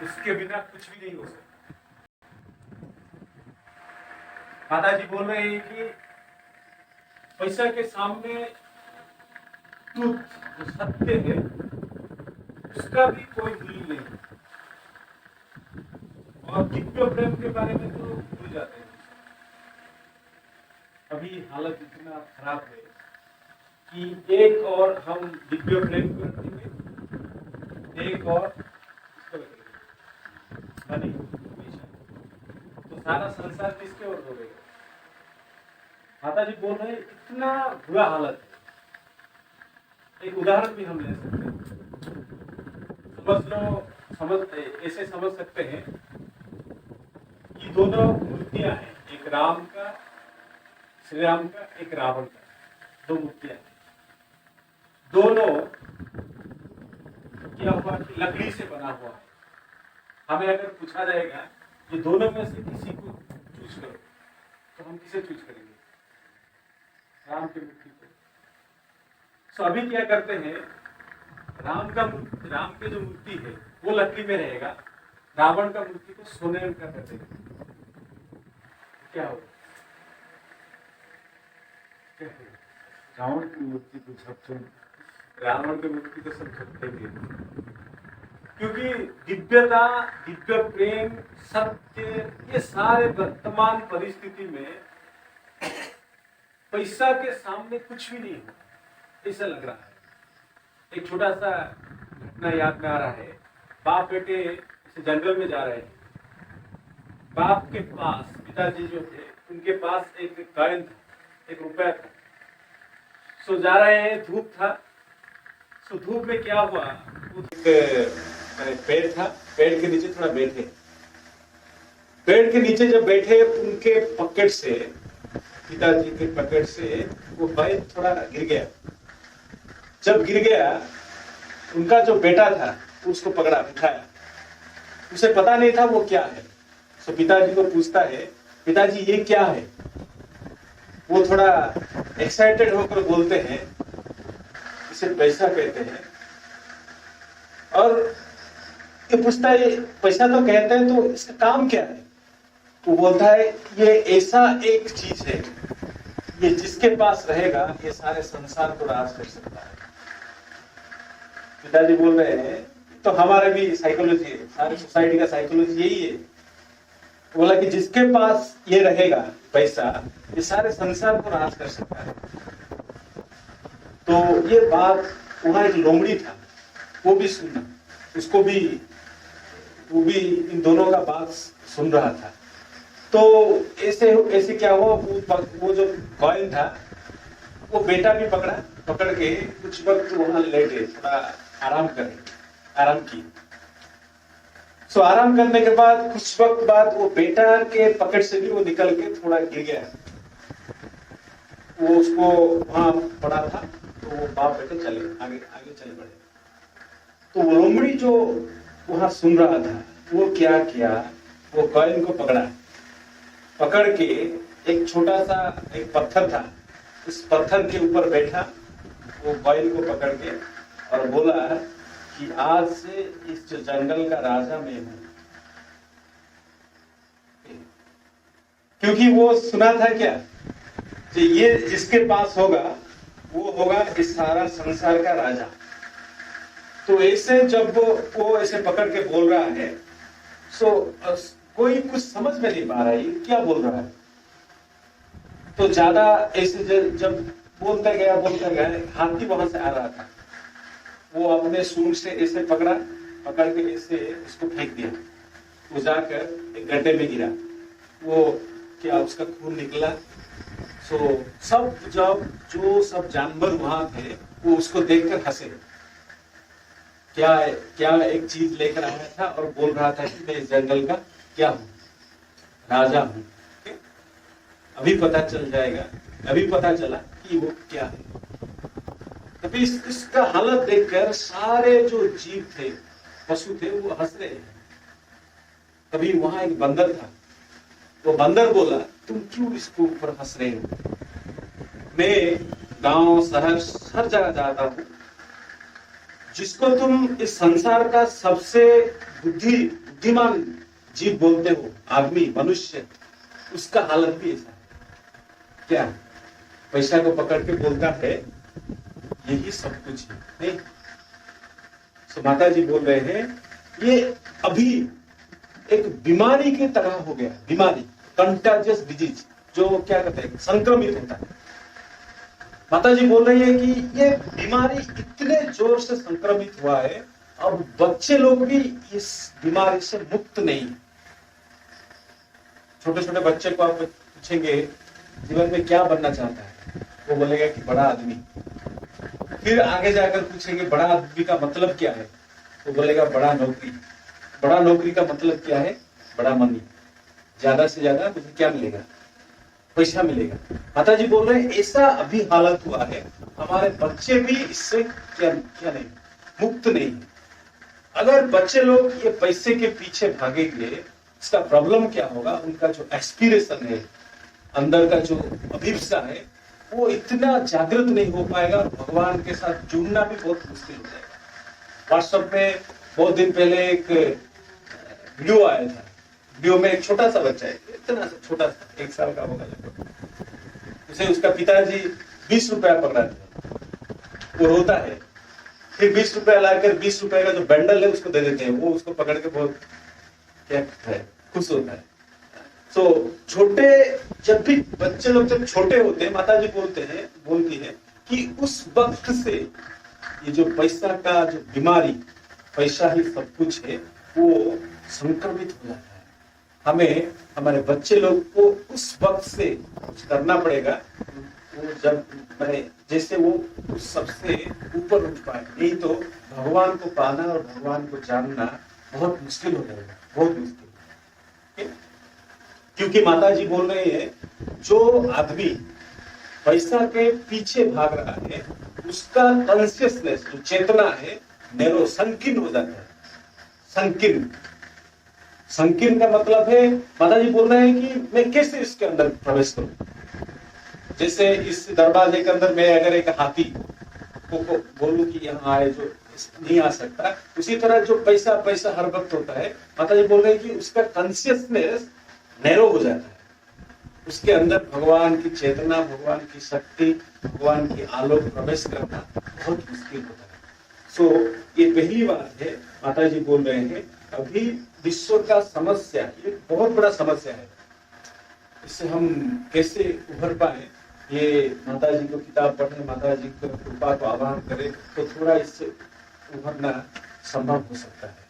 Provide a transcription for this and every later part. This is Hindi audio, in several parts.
उसके बिना कुछ भी नहीं हो सकता। दादाजी बोल रहे हैं कि पैसा के सामने ट्रुथ जो सत्य है उसका भी कोई मूल्य नहीं। और दिव्य प्रेम के बारे में तो भूल जाते हैं। अभी हालत इतना खराब है कि एक और हम दिव्य प्रेम करेंगे, एक और तो सारा संसार किसके ओर दौड़ेगा। माता जी बोल रहे हैं इतना बुरा हालत है। एक उदाहरण भी हम ले सकते हैं। ऐसे समझ सकते हैं कि दोनों मूर्तियां हैं, एक राम का, श्री राम का, एक रावण का, दो मूर्तियां हैं। दोनों क्या हुआ कि लकड़ी से बना हुआ है। हमें अगर पूछा जाएगा कि दोनों में से किसी को चूज करो तो हम किसे चूज करेंगे? राम की मूर्ति को। सो अभी क्या करते हैं, राम के जो मूर्ति है वो लकड़ी में रहेगा, रावण का मूर्ति को सोने का कर देंगे। क्या होगा? रावण की मूर्ति को झपटे, रावण की मूर्ति को सब झपटेंगे, क्योंकि दिव्यता, दिव्य प्रेम, सत्य, ये सारे वर्तमान परिस्थिति में पैसा के सामने कुछ भी नहीं है, ऐसा लग रहा है। एक छोटा सा घटना याद में आ रहा है। बाप बेटे जंगल में जा रहे हैं। बाप के पास, पिताजी जो थे उनके पास एक कॉइन था, एक रुपया था। सो जा रहे हैं, धूप था। सो धूप में क्या हुआ, एक पेड़ था, पेड़ के नीचे थोड़ा बैठे। पेड़ के नीचे जब बैठे, उनके पॉकेट से, पिताजी के पॉकेट से वो बैग थोड़ा गिर गया। जब गिर गया, उनका जो बेटा था उसको पकड़ा, उठाया। उसे पता नहीं था वो क्या है। सो पिताजी को पूछता है, पिताजी ये क्या है? वो थोड़ा एक्साइटेड होकर बोलते हैं, इसे पैसा कहते हैं। और ये पूछता है, पैसा तो कहते हैं, तो इसका काम क्या है? वो बोलता है, ये ऐसा एक चीज है, ये जिसके पास रहेगा ये सारे संसार को राज कर सकता है। पिताजी बोल रहे हैं, तो हमारे भी साइकोलॉजी है, सारी सोसाइटी का साइकोलॉजी यही है। बोला कि जिसके पास ये रहेगा पैसा, ये सारे संसार को राज कर सकता है। तो ये बात, वहां एक लोमड़ी था, वो भी सुना, उसको भी, वो भी इन दोनों का बात सुन रहा था। तो ऐसे क्या हुआ, वो जो कॉइन था वो बेटा भी पकड़ के कुछ वक्त वहां लेटे, थोड़ा आराम की। सो आराम करने के बाद कुछ वक्त बाद वो बेटा के पॉकेट से भी वो निकल के थोड़ा गिर गया। वो उसको वहां पड़ा था, तो वो बाप बेटे आगे चले बढ़े। तो वो लोमड़ी जो वहां सुन रहा था, वो क्या किया, वो कॉइन को पकड़ के एक छोटा सा एक पत्थर था, उस पत्थर के ऊपर बैठा, वो कॉइन को पकड़ के और बोला कि आज से इस जंगल का राजा मैं हूं। क्योंकि वो सुना था क्या, कि ये जिसके पास होगा वो होगा इस सारा संसार का राजा। तो ऐसे जब वो ऐसे पकड़ के बोल रहा है, सो कोई कुछ समझ में नहीं पा रहा है क्या बोल रहा है। तो ज्यादा ऐसे जब बोलता गया, हाथी वहां से आ रहा था। वो अपने सूंड से ऐसे पकड़ के ऐसे उसको फेंक दिया। वो जाकर एक गड्ढे में गिरा। वो क्या, उसका खून निकला। सो सब जानवर वहां थे, वो उसको देखकर हंसे। क्या एक चीज लेकर आया था और बोल रहा था कि मैं इस जंगल का क्या हूं, राजा हूं। अभी पता चल जाएगा, अभी पता चला कि वो क्या है। तभी इसका हालत देखकर सारे जो जीव थे, पशु थे, वो हंस रहे हैं। तभी वहां एक बंदर था। वो बंदर बोला, तुम क्यों इसको ऊपर हंस रहे हो? मैं गांव शहर हर जगह जाता हूं, जिसको तुम इस संसार का सबसे बुद्धिमान जीव बोलते हो, आदमी, मनुष्य, उसका हालत भी ऐसा है। क्या पैसा को पकड़ के बोलता है यही सब कुछ है, नहीं? तो माता जी बोल रहे हैं ये अभी एक बीमारी की तरह हो गया, बीमारी, कंटाजियस डिजीज, जो क्या कहते हैं, संक्रमित होता है। माता जी बोल रही है कि ये बीमारी इतने जोर से संक्रमित हुआ है, अब बच्चे लोग भी इस बीमारी से मुक्त नहीं है। छोटे छोटे बच्चे को आप पूछेंगे जीवन में क्या बनना चाहता है, वो बोलेगा कि बड़ा आदमी। फिर आगे जाकर पूछेंगे बड़ा आदमी का मतलब क्या है, वो बोलेगा बड़ा नौकरी। बड़ा नौकरी का मतलब क्या है, बड़ा मनी, ज्यादा से ज्यादा मुझे क्या मिलेगा, पैसा मिलेगा। माता जी बोल रहे हैं ऐसा अभी हालत हुआ है, हमारे बच्चे भी इससे क्या नहीं, मुक्त नहीं है। अगर बच्चे लोग ये पैसे के पीछे भागेंगे, इसका प्रॉब्लम क्या होगा, उनका जो एस्पिरेशन है, अंदर का जो अभिप्सा है, वो इतना जागृत नहीं हो पाएगा, भगवान के साथ जुड़ना भी बहुत मुश्किल हो जाएगा। व्हाट्सएप में बहुत दिन पहले एक वीडियो आया था। वीडियो में एक छोटा सा बच्चा है, इतना सा छोटा सा, 1 साल का होगा लगभग, उसे उसका पिताजी 20 रुपया पकड़ा दिया, वो रोता है। फिर 20 रुपया लाकर 20 रुपए का जो बंडल है उसको दे देते हैं, वो उसको पकड़ के बहुत क्या है, खुश होता है। तो छोटे, जब भी बच्चे लोग जब छोटे होते हैं, माता जी बोलती है कि उस वक्त से ये जो पैसा का जो बीमारी, पैसा ही सब कुछ है, वो संक्रमित हो जाता है। हमें हमारे बच्चे लोग को उस वक्त से कुछ करना पड़ेगा, वो जब जैसे वो उस सबसे ऊपर उठ पाए, नहीं तो भगवान को पाना और भगवान को जानना बहुत मुश्किल हो जाएगा, बहुत मुश्किल। क्योंकि माता जी बोल रहे हैं जो आदमी पैसा के पीछे भाग रहा है, उसका कॉन्शियसनेस, जो चेतना है, नैरो, संकीर्ण हो जाता है। संकीर्ण, संकीर्ण का मतलब है, माता जी बोल रहे हैं कि मैं कैसे इसके अंदर प्रवेश करूं। जैसे इस दरवाजे के अंदर मैं अगर एक हाथी को बोलूं कि यहाँ आए, जो नहीं आ सकता, उसी तरह जो पैसा हर वक्त होता है, माता जी बोल रहे हैं कि उसका कॉन्शियसनेस नैरो हो जाता है, उसके अंदर भगवान की चेतना, भगवान की शक्ति, भगवान की आलोक प्रवेश करना बहुत मुश्किल होता है। सो ये पहली बात है, माता जी बोल रहे हैं अभी विश्व का समस्या, ये बहुत बड़ा समस्या है, इससे हम कैसे उभर पाए, ये माता जी को किताब पढ़े, माता जी को कृपा को आह्वान करें, तो थोड़ा इससे उभरना संभव हो सकता है।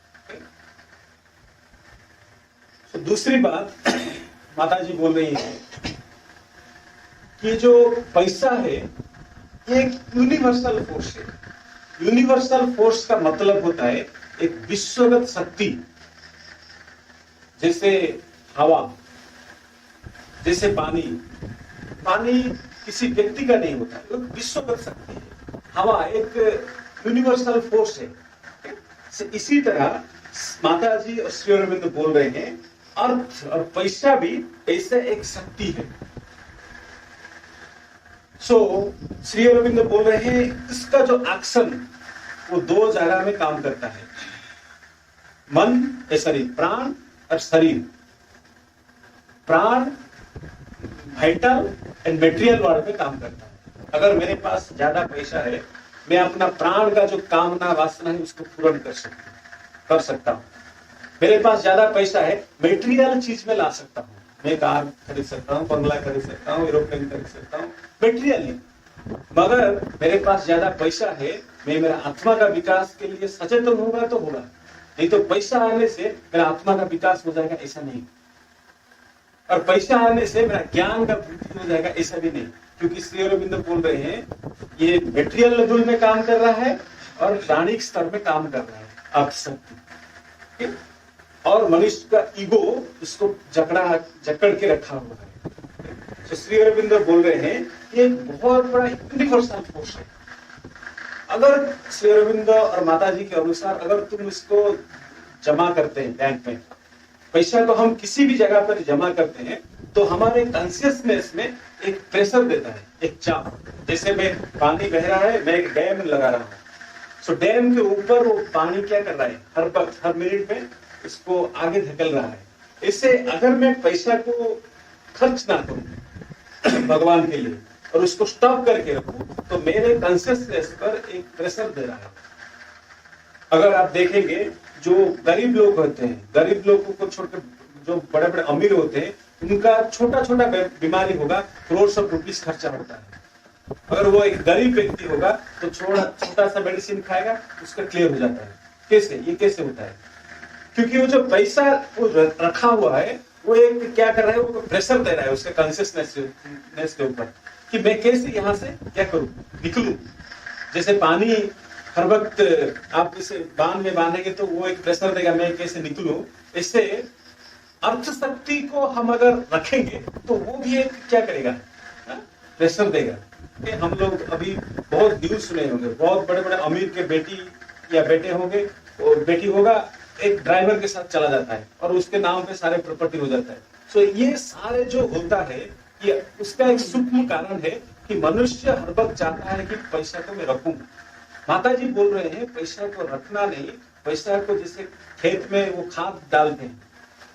तो दूसरी बात माता जी बोल रही है कि जो पैसा है ये एक यूनिवर्सल फोर्स है। यूनिवर्सल फोर्स का मतलब होता है एक विश्वगत शक्ति, जैसे हवा, जैसे पानी। पानी किसी व्यक्ति का नहीं होता, एक विश्वगत शक्ति है। हवा एक यूनिवर्सल फोर्स है। इसी तरह माता जी और श्री अरविंद बोल रहे हैं अर्थ और पैसा भी ऐसे एक शक्ति है। श्री अरविंद बोल रहे हैं इसका जो एक्शन वो 2 जगह में काम करता है, मन सॉरी प्राण और शरीर। प्राण वाइटल एंड मेटेरियल वर्ल्ड में काम करता है। अगर मेरे पास ज्यादा पैसा है, मैं अपना प्राण का जो कामना वासना है उसको पूर्ण कर सकता हूँ। मेरे पास ज्यादा पैसा है, मेटेरियल चीज में ला सकता हूँ, मैं कार खरीद सकता हूँ, बंगला खरीद सकता हूँ, एरोप्लेन खरीद सकता हूँ, मेटेरियल। मगर मेरे पास ज्यादा पैसा है, मैं मेरा आत्मा का विकास के लिए सचेतन होगा तो होगा, नहीं तो पैसा आने से मेरा आत्मा का विकास हो जाएगा ऐसा नहीं, और पैसा आने से मेरा ज्ञान का वृद्धि हो जाएगा ऐसा भी नहीं। क्योंकि श्री अरविंद बोल रहे हैं ये मेटेरियल लेवल में काम कर रहा है और प्राणिक स्तर में काम कर रहा है, अर्थशक्ति, और मनुष्य का ईगो इसको जकड़ के रखा हुआ है। तो श्री अरविंद बोल रहे हैं ये बहुत बड़ा यूनिवर्सल फोर्स है। अगर श्री अरविंद और माता जी के अनुसार अगर तुम इसको जमा करते हैं बैंक में, पैसा को हम किसी भी जगह पर जमा करते हैं तो हमारे कॉन्शियसनेस में एक प्रेशर देता है, एक चाप। जैसे मैं पानी बह रहा है, मैं एक डैम लगा रहा हूँ, सो डैम के ऊपर वो पानी क्या कर रहा है, हर वक्त हर मिनट में इसको आगे धकेल रहा है। इससे अगर मैं पैसा को खर्च ना करूं भगवान के लिए और उसको स्टॉप करके रखूं, तो मेरे कॉन्शियसनेस पर एक प्रेशर दे रहा है। अगर आप देखेंगे जो गरीब लोग होते हैं, गरीब लोगों को छोटे, जो बड़े बड़े अमीर होते हैं, उनका छोटा छोटा बीमारी होगा, करोड़ ऑफ रुपीस खर्चा होता है। अगर वो एक गरीब व्यक्ति होगा तो छोटा सा मेडिसिन खाएगा, उसका क्लियर हो जाता है। कैसे? ये कैसे होता है? क्योंकि वो जो पैसा वो रखा हुआ है, वो एक क्या कर रहा है, वो प्रेशर दे रहा है उसके कॉन्शियसनेस के ऊपर कि मैं कैसे यहाँ से क्या करूं, निकलूं। जैसे पानी हर वक्त आप इसे बांध में बांधेंगे तो वो एक प्रेशर देगा, मैं कैसे निकलूं। इससे अर्थ शक्ति को हम अगर रखेंगे तो वो भी एक क्या करेगा, प्रेशर देगा। कि हम लोग अभी बहुत न्यूज सुने होंगे, बहुत बड़े बड़े अमीर के बेटी या बेटे होंगे और बेटी होगा, एक ड्राइवर के साथ चला जाता है और उसके नाम पे सारे प्रॉपर्टी हो जाता है। सो ये सारे जो होता है, ये उसका एक सूक्ष्म कारण है कि मनुष्य हर वक्त चाहता है कि पैसा को मैं रखूं। माता जी बोल रहे हैं पैसा को रखना नहीं, पैसा को जैसे खेत में वो खाद डालते हैं,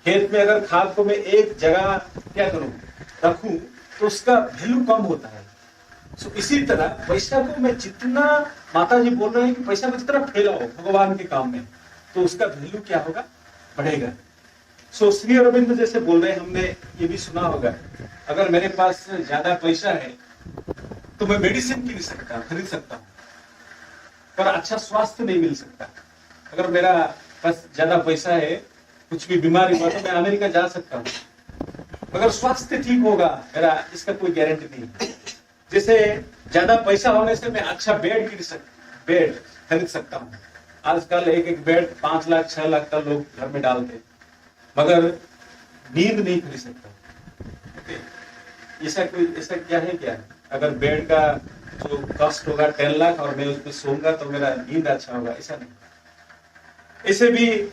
खेत में अगर खाद को मैं एक जगह क्या करूं, रखूं, तो उसका वैल्यू कम होता है। सो इसी तरह पैसा को मैं जितना, माता जी बोल रहे हैं कि पैसा को जितना फैलाओ भगवान के काम में, तो उसका वैल्यू क्या होगा, बढ़ेगा। सो श्री अरविंद जैसे बोल रहे हैं, हमने ये भी सुना होगा, अगर मेरे पास ज्यादा पैसा है तो मैं मेडिसिन खरीद सकता हूँ, पर अच्छा स्वास्थ्य नहीं मिल सकता। अगर मेरा पास ज्यादा पैसा है, कुछ भी बीमारी हुआ तो मैं अमेरिका जा सकता हूँ, मगर स्वास्थ्य ठीक होगा मेरा, इसका कोई गारंटी नहीं। जैसे ज्यादा पैसा होने से मैं अच्छा बेड खरीद सकता हूँ। आजकल एक बेड 5 लाख 6 लाख का लोग घर में डालते, मगर नींद नहीं खरीद सकता। ऐसा क्या है क्या? अगर बेड का जो कॉस्ट होगा 10 लाख और मैं उसमें सोऊंगा तो मेरा नींद अच्छा होगा, ऐसा नहीं। इसे भी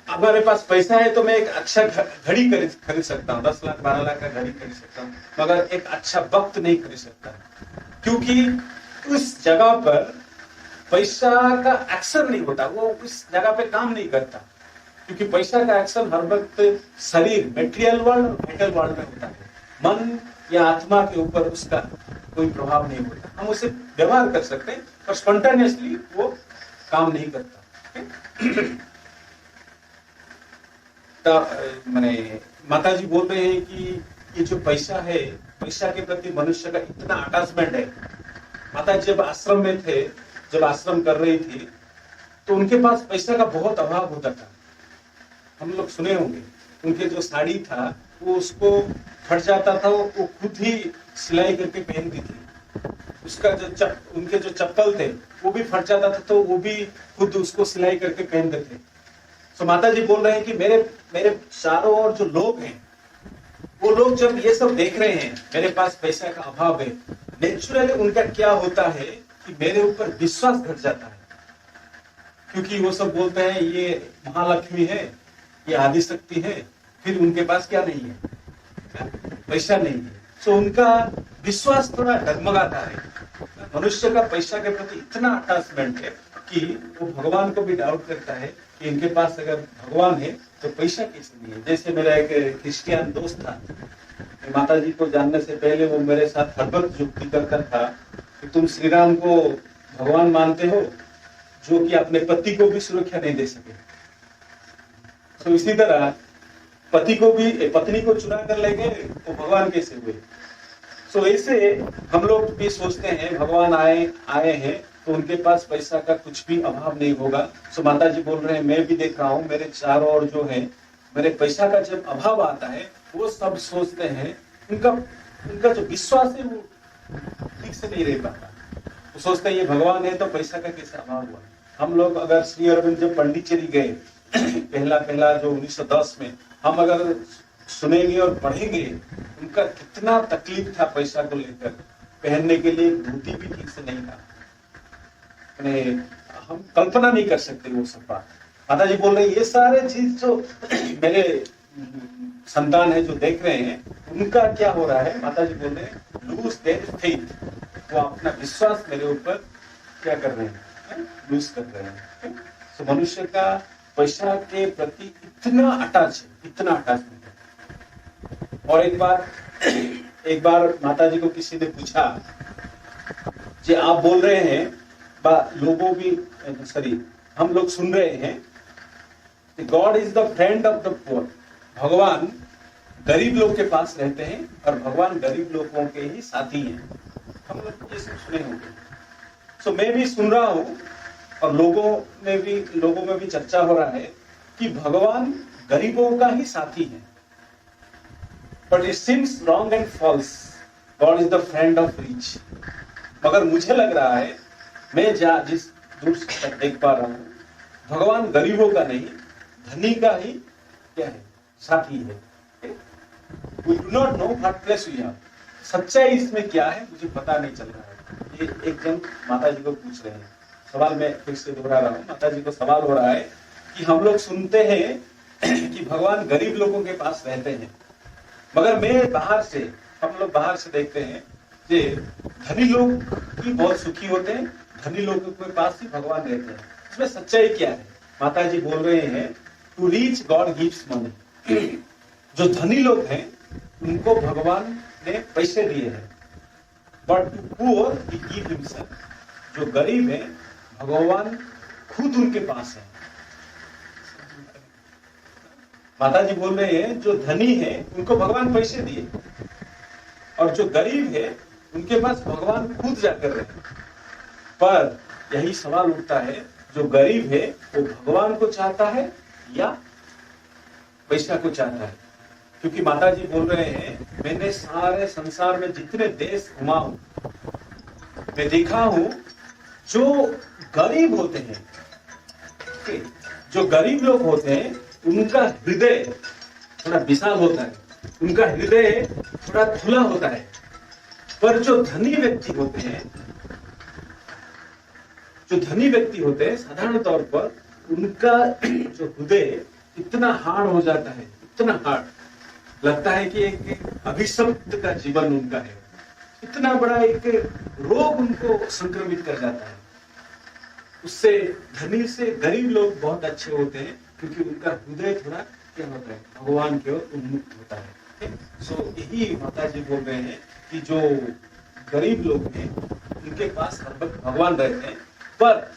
हमारे पास पैसा है तो मैं एक अच्छा घड़ी खरीद सकता हूँ, 10 लाख 12 लाख का घड़ी खरीद सकता हूँ, मगर एक अच्छा वक्त नहीं खरीद सकता, क्योंकि उस जगह पर पैसा का एक्शन नहीं होता, वो उस जगह पे काम नहीं करता। क्योंकि पैसा का एक्शन हर वक्त शरीर, मेटेरियल वर्ल्ड और मेटल वर्ल्ड में होता है। मन या आत्मा के ऊपर उसका कोई प्रभाव नहीं होता। हम उसे व्यवहार कर सकते हैं पर स्पॉन्टेनियसली वो काम नहीं करता। माने माता जी बोल रहे हैं कि ये जो पैसा है, पैसा के प्रति मनुष्य का इतना अटैचमेंट है। माता जी जब आश्रम में थे, जब आश्रम कर रही थी, तो उनके पास पैसा का बहुत अभाव होता था। हम लोग सुने होंगे, उनके जो साड़ी था वो उसको फट जाता था, वो खुद ही सिलाई करके पहनती थी। उसका जो उनके जो चप्पल थे वो भी फट जाता था, तो वो भी खुद उसको सिलाई करके पहनते थे। तो माता जी बोल रहे हैं कि मेरे चारों ओर जो लोग हैं, वो लोग जब ये सब देख रहे हैं, मेरे पास पैसा का अभाव है, नेचुरली उनका क्या होता है कि मेरे ऊपर विश्वास घट जाता है। क्योंकि वो सब बोलते हैं ये महालक्ष्मी है, ये आदिशक्ति है, फिर उनके पास क्या नहीं है, पैसा नहीं है। सो उनका विश्वास थोड़ा डगमगाता है। मनुष्य का पैसा के प्रति इतना अटैचमेंट है कि वो भगवान को भी डाउट करता है कि इनके पास अगर भगवान है तो पैसा कैसे नहीं है। जैसे मेरा एक क्रिश्चियन दोस्त था, माता जी को जानने से पहले वो मेरे साथ हर वक्त युक्ति करता था कि तुम श्री राम को भगवान मानते हो जो कि अपने पति को भी सुरक्षा नहीं दे सके, तो इसी तरह पति को भी, पत्नी को चुरा कर ले गए तो भगवान कैसे हुए। सो ऐसे हम लोग भी सोचते हैं भगवान आए हैं तो उनके पास पैसा का कुछ भी अभाव नहीं होगा। सो माता जी बोल रहे हैं, मैं भी देख रहा हूँ मेरे चारों ओर जो है, मेरे पैसा का जब अभाव आता है वो सब सोचते हैं, उनका जो विश्वास है वो ठीक से नहीं रह पाता। वो सोचते हैं ये भगवान है तो पैसा का कैसे अभाव हुआ। हम लोग अगर श्री अरविंद जब पंडिचेरी गए पहला जो 1910 में, हम अगर सुनेंगे और पढ़ेंगे उनका कितना तकलीफ था पैसा को लेकर। पहनने के लिए धोती भी ठीक से नहीं था, हम कल्पना नहीं कर सकते वो सब बात। माता जी बोल रहे ये सारे चीज जो मेरे संतान है जो देख रहे हैं, उनका क्या हो रहा है। माता जी बोल रहे हैं लूज देयर फेथ, वो अपना विश्वास मेरे ऊपर क्या कर रहे हैं, लूज कर रहे हैं। तो मनुष्य का पैसा के प्रति इतना अटैचमेंट है। और एक बार माता जी को किसी ने पूछा कि आप बोल रहे हैं लोगों भी सॉरी हम लोग सुन रहे हैं God is the friend of the poor, भगवान गरीब लोग के पास रहते हैं और भगवान गरीब लोगों के ही साथी हैं। हम लोग ये सब सुने होंगे। सो मैं भी सुन रहा हूं और लोगों में भी चर्चा हो रहा है कि भगवान गरीबों का ही साथी है। But it seems wrong and false, God is the friend of rich. मगर मुझे लग रहा है, मैं जिस दूर से देख पा रहा हूं, भगवान गरीबों का नहीं, धनी का ही क्या है, साथी है। We do not know what place we are. सच्चाई इसमें क्या है मुझे पता नहीं चल रहा है। ये एक जन माता जी को पूछ रहे हैं सवाल, मैं फिर से दोहरा रहा हूँ। माता जी को सवाल हो रहा है कि हम लोग सुनते हैं कि भगवान गरीब लोगों के पास रहते हैं, मगर हम लोग बाहर से देखते हैं कि धनी लोग ही बहुत सुखी होते हैं, धनी लोगों के पास ही भगवान रहते हैं। इसमें सच्चाई क्या है? माता जी बोल रहे हैं to rich God gives money. जो धनी लोग हैं उनको भगवान ने पैसे दिए हैं, but to poor he give himself. जो गरीब हैं भगवान खुद उनके पास है। माता जी बोल रहे हैं जो धनी है उनको भगवान पैसे दिए और जो गरीब है उनके पास भगवान खुद जाकर रहे। पर यही सवाल उठता है, जो गरीब है वो भगवान को चाहता है या पैसा को चाहता है? क्योंकि माता जी बोल रहे हैं मैंने सारे संसार में जितने देश घुमा हूं, मैं देखा हूं जो गरीब होते हैं, जो गरीब लोग होते हैं उनका हृदय थोड़ा विशाल होता है, उनका हृदय थोड़ा खुला होता है। पर जो धनी व्यक्ति होते हैं साधारण तौर पर उनका जो हृदय इतना हार्ड हो जाता है, इतना हार्ड लगता है कि एक अभिशप्त का जीवन उनका है। इतना बड़ा एक रोग उनको संक्रमित कर जाता है। उससे धनी से गरीब लोग बहुत अच्छे होते हैं क्योंकि उनका हृदय थोड़ा क्या होता है, भगवान की ओर उन्मुख होता है। सो यही माता जी बोल रहे हैं कि जो गरीब लोग हैं उनके पास हर वक्त भगवान रहते हैं। पर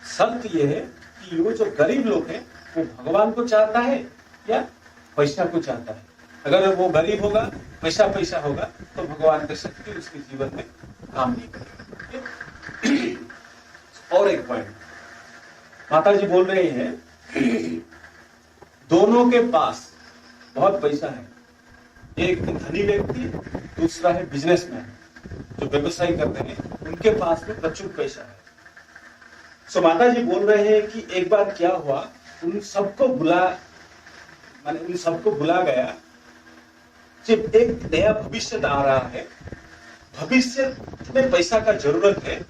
सत्य यह है कि वो जो गरीब लोग हैं वो भगवान को चाहता है या पैसा को चाहता है। अगर वो गरीब होगा, पैसा होगा, तो भगवान की शक्ति उसके जीवन में काम नहीं करेगी। और एक पॉइंट माता जी बोल रहे हैं, दोनों के पास बहुत पैसा है। एक धनी व्यक्ति, दूसरा है बिजनेसमैन जो व्यवसाय करते हैं, उनके पास में प्रचुर पैसा है। सो माता जी बोल रहे हैं कि एक बार क्या हुआ, उन सबको बुला गया। जब एक नया भविष्य आ रहा है, भविष्य में पैसा का जरूरत है,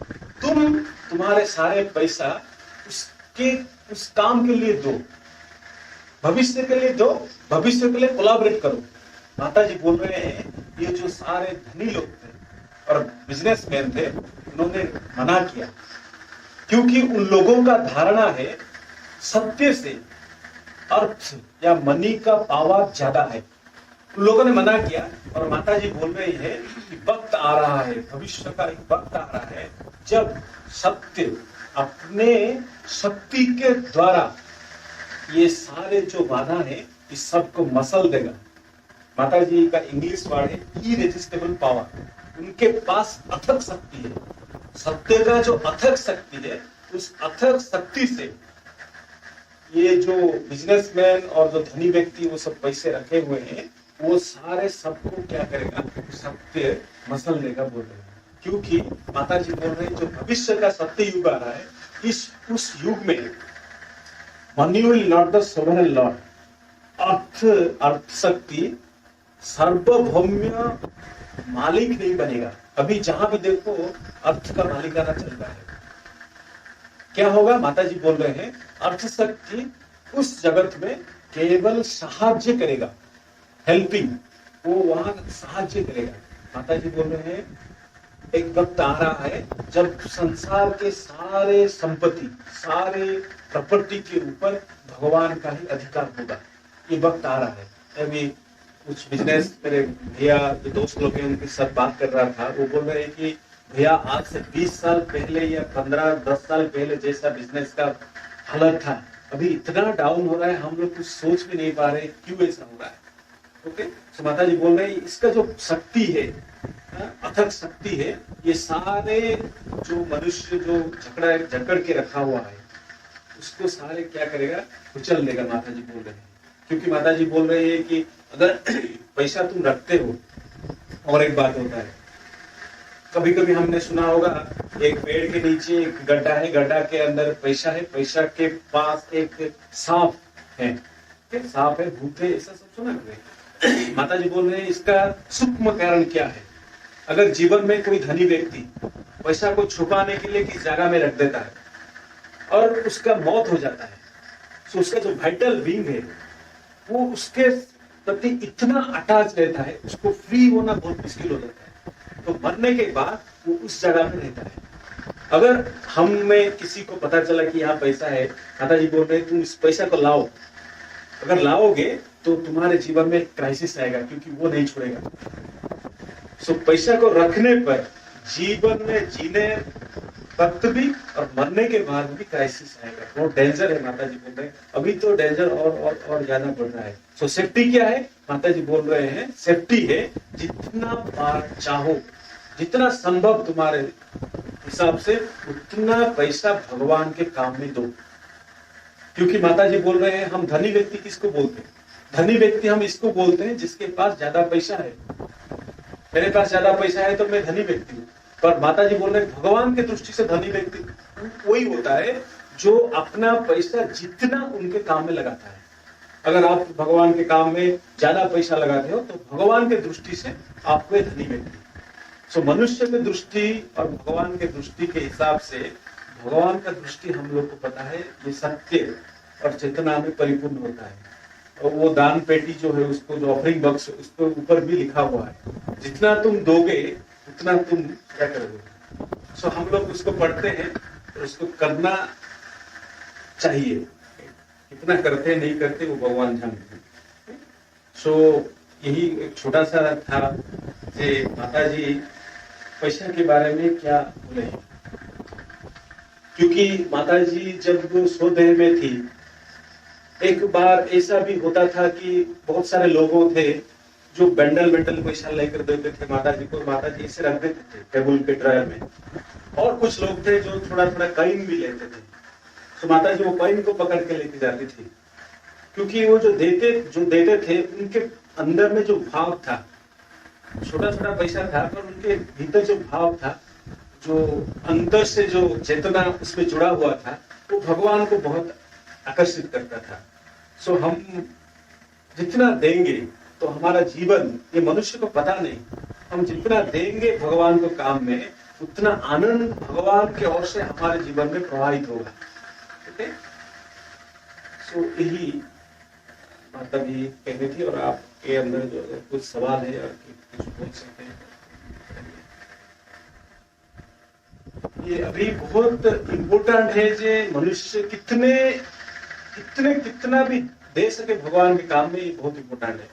तुम्हारे सारे पैसा उस काम के लिए दो, भविष्य के लिए दो, भविष्य के लिए कोलैबोरेट करो। माता जी बोल रहे हैं ये जो सारे धनी लोग थे और बिजनेसमैन थे, उन्होंने मना किया क्योंकि उन लोगों का धारणा है सत्य से अर्थ या मनी का पावर ज्यादा है। उन लोगों ने मना किया और माता जी बोल रही है कि वक्त आ रहा है, भविष्य का एक वक्त आ रहा है जब सत्य अपने शक्ति के द्वारा ये सारे जो बाधा है इस सबको मसल देगा। माता जी का इंग्लिश वर्ड है इरेजिस्टिबल पावर। उनके पास अथक शक्ति है, सत्य का जो अथक शक्ति है, उस अथक शक्ति से ये जो बिजनेसमैन और जो धनी व्यक्ति वो सब पैसे रखे हुए हैं, वो सारे सबको क्या करेगा, सत्य मसल देगा बोल रहे हैं। क्योंकि माता जी बोल रहे हैं जो भविष्य का सत्य युग आ रहा है, उस युग में money will not the sovereign lord, अर्थ शक्ति सार्वभौम्य मालिक नहीं बनेगा। अभी जहां भी देखो अर्थ का मालिकाना चल रहा है। क्या होगा? माता जी बोल रहे हैं अर्थ शक्ति उस जगत में केवल सहाय्य करेगा, हेल्पिंग, वो वहां सहाय्य करेगा। माता जी बोल रहे हैं एक वक्त आ रहा है जब संसार के सारे संपत्ति, सारे प्रॉपर्टी के ऊपर भगवान का ही अधिकार होगा। ये वक्त आ रहा है। अभी कुछ बिजनेस मेरे भैया जो दोस्त लोग हैं उनके साथ बात कर रहा था, वो बोल रहे हैं कि भैया आज से 20 साल पहले या 15-10 साल पहले जैसा बिजनेस का हालत था, अभी इतना डाउन हो रहा है, हम लोग कुछ सोच भी नहीं पा रहे क्यों ऐसा हो रहा है। ओके, तो माता जी बोल रहे हैं इसका जो शक्ति है, अथक शक्ति है, ये सारे जो मनुष्य जो जकड़ के रखा हुआ है उसको सारे क्या करेगा, कुचल देगा। माता जी बोल रहे हैं, क्योंकि माता जी बोल रहे हैं कि अगर पैसा तुम रखते हो, और एक बात होता है, कभी कभी हमने सुना होगा एक पेड़ के नीचे एक गड्ढा है, गड्ढा के अंदर पैसा है, पैसा के पास एक सांप है, सांप है, भूत है, ऐसा सब सुना है। माता जी बोल रहे हैं इसका सूक्ष्म कारण क्या है। अगर जीवन में कोई धनी व्यक्ति पैसा को छुपाने के लिए किसी जगह में रख देता है और उसका मौत हो जाता है, तो उसका जो वाइटल बींग है वो उसके प्रति इतना अटैच रहता है, उसको फ्री होना बहुत मुश्किल हो जाता है। तो मरने के बाद वो उस जगह में रहता है। अगर हम में किसी को पता चला कि यहाँ पैसा है, माता जी बोल रहे हैं तुम इस पैसा को लाओ, अगर लाओगे तो तुम्हारे जीवन में क्राइसिस आएगा, क्योंकि वो नहीं छोड़ेगा। सो पैसा को रखने पर जीवन में जीने वक्त भी और मरने के बाद भी क्राइसिस आएगा, बहुत डेंजर है। माता जी बोल रहे हैं अभी तो डेंजर और ज्यादा बढ़ रहा है। सो सेफ्टी क्या है, माता जी बोल रहे हैं सेफ्टी है जितना बार चाहो, जितना संभव तुम्हारे हिसाब से उतना पैसा भगवान के काम में दो। क्योंकि माता जी बोल रहे हैं हम धनी व्यक्ति किसको बोलते हैं, धनी व्यक्ति हम इसको बोलते हैं जिसके पास ज्यादा पैसा है। मेरे पास ज्यादा पैसा है तो मैं धनी व्यक्ति हूँ, पर माता जी बोल रहे हैं भगवान की दृष्टि से धनी व्यक्ति वही होता है जो अपना पैसा जितना उनके काम में लगाता है। अगर आप भगवान के काम में ज्यादा पैसा लगाते हो तो भगवान के दृष्टि से आप कोई धनी व्यक्ति। सो मनुष्य की दृष्टि और भगवान के दृष्टि के हिसाब से, भगवान का दृष्टि हम लोग को पता है ये सत्य और चेतना में परिपूर्ण होता है। और वो दान पेटी जो है उसको, जो ऑफरिंग बॉक्स, उसके ऊपर भी लिखा हुआ है जितना तुम दोगे उतना तुम क्या करोगे। सो हम लोग उसको पढ़ते हैं तो उसको करना चाहिए, कितना करते नहीं करते वो भगवान जानते हैं। सो यही एक छोटा सा था कि माता जी पैसा के बारे में क्या बोले। क्योंकि माता जी जब वो स्वदेह में थी, एक बार ऐसा भी होता था कि बहुत सारे लोगों थे जो बंडल पैसा लेकर देते थे माता जी को, माता जी इसे रख देते थे टेबल के ड्रायर में। और कुछ लोग थे जो थोड़ा थोड़ा कॉइन भी लेते थे, तो माता जी वो कॉइन को पकड़ के लेके जाती थी। क्योंकि वो जो देते थे उनके अंदर में जो भाव था, छोटा छोटा पैसा था पर उनके भीतर जो भाव था, जो अंदर से जो चेतना उसमें जुड़ा हुआ था, वो भगवान को बहुत आकर्षित करता था। सो हम जितना देंगे तो हमारा जीवन, ये मनुष्य को पता नहीं, हम जितना देंगे भगवान को काम में उतना आनंद भगवान के ओर से हमारे जीवन में प्रवाहित होगा। ठीक है, सो यही मतलब ये कहनी थी। और आपके अंदर जो कुछ सवाल है और कुछ बोल सकते हैं। ये अभी बहुत इम्पोर्टेंट है जो मनुष्य कितना भी दे सके भगवान के काम में, ये बहुत इम्पोर्टेंट है।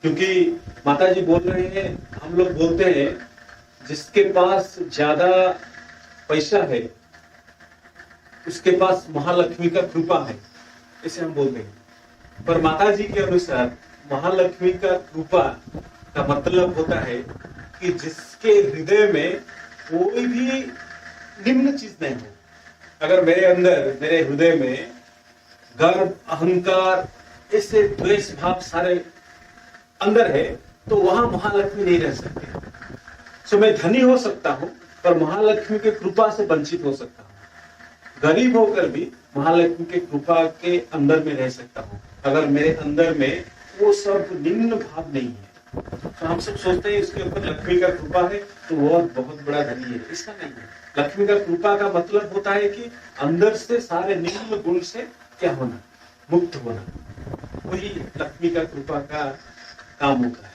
क्योंकि माता जी बोल रहे हैं, हम लोग बोलते हैं जिसके पास ज्यादा पैसा है उसके पास महालक्ष्मी का कृपा है, इसे हम बोलते हैं। पर माता जी के अनुसार महालक्ष्मी का कृपा का मतलब होता है कि जिसके हृदय में कोई भी निम्न चीज नहीं हो। अगर मेरे अंदर, मेरे हृदय में गर्व, अहंकार, ऐसे द्वेष भाव सारे अंदर है तो वहां महालक्ष्मी नहीं रह सकती। सो मैं धनी हो सकता हूं पर महालक्ष्मी के कृपा से वंचित हो सकता हूं, गरीब होकर भी महालक्ष्मी के कृपा के अंदर में रह सकता हूं अगर मेरे अंदर में वो सब निम्न भाव नहीं है। तो हम सब सोचते हैं इसके ऊपर लक्ष्मी का कृपा है तो वो बहुत बड़ा धनी है, इसका नहीं है। लक्ष्मी का कृपा का मतलब होता है कि अंदर से सारे निम्न गुण से क्या होना, मुक्त होना, वही लक्ष्मी का कृपा का काम होता है।